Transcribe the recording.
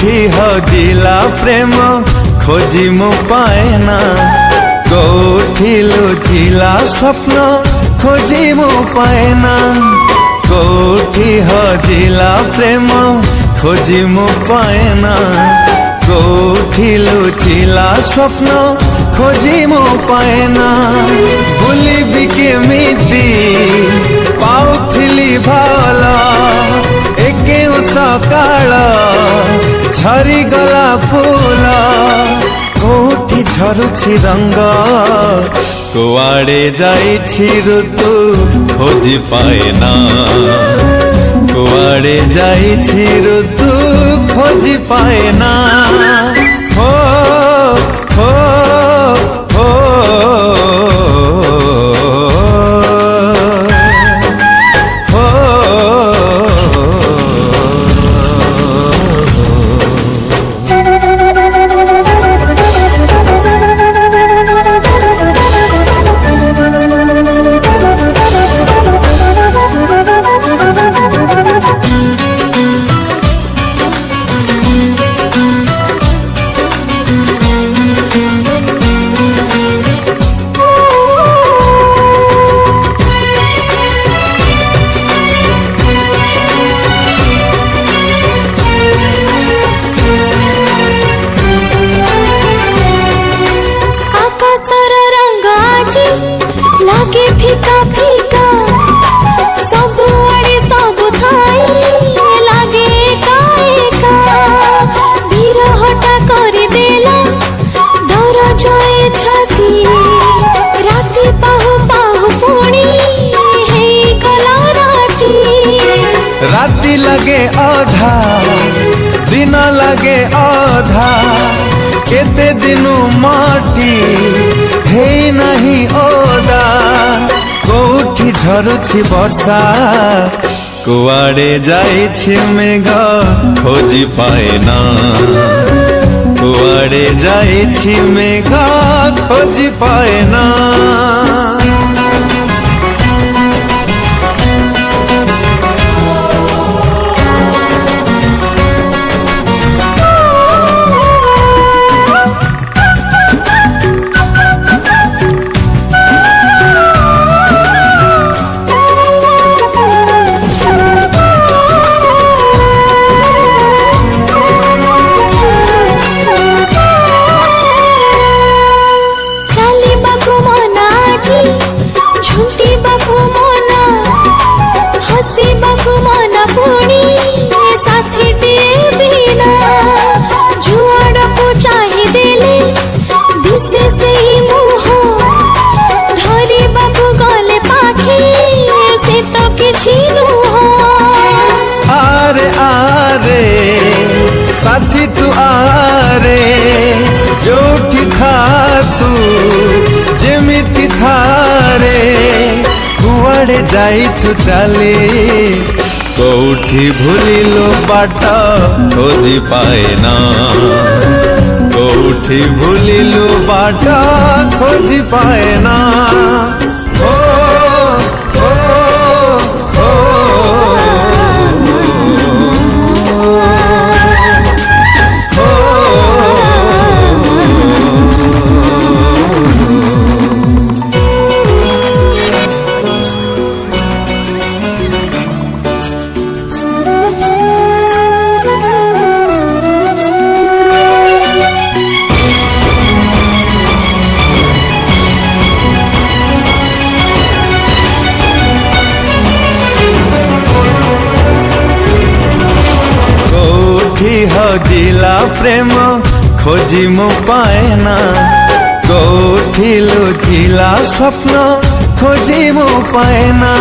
कोठी हजिला प्रेम खोजी मु पाएना, कोठी लुचिला स्वप्न खोजी मु पाएना, कोठी हजिला प्रेम खोजी मु पाएना, कोठी लुचिला स्वप्न खोजी मु पाएना। भूलिबि केमिति पाउथिली भाला एके सकाळ झरी गला फूल, कोठी झरुछि रंग कुआड़े जाइछि ऋतु खोजी पाएना, कुआड़े जाइछि ऋतु खोजी पाएना। हो हो हो लागे फीका फीका सब आड़े सब थाई लागे एका बिरहटा कर देला दर जए छाती राती पाहु पाहु पुणी हे गला राती लगे आधा दिन लगे आधा, केते दिनु माटी हे नहीं ओदा, कोठी झरुछि वर्षा कुआड़े जाइछि मेघ खोजी पाएना, कुआड़े जाइछि मेघ खोजी पाएना। आरे आरे साथी तू आरे, जोठी था तू जेमिति थारे, कुआड़े जाइछु चाली कोठी भूलिलो बाट खोजी पाएना, कोठी भूलिलो बाट खोजी पाएना। हजिला प्रेम खोजी मु पाएना, कोठी लुचिला स्वप्न खोजी मु पाएना।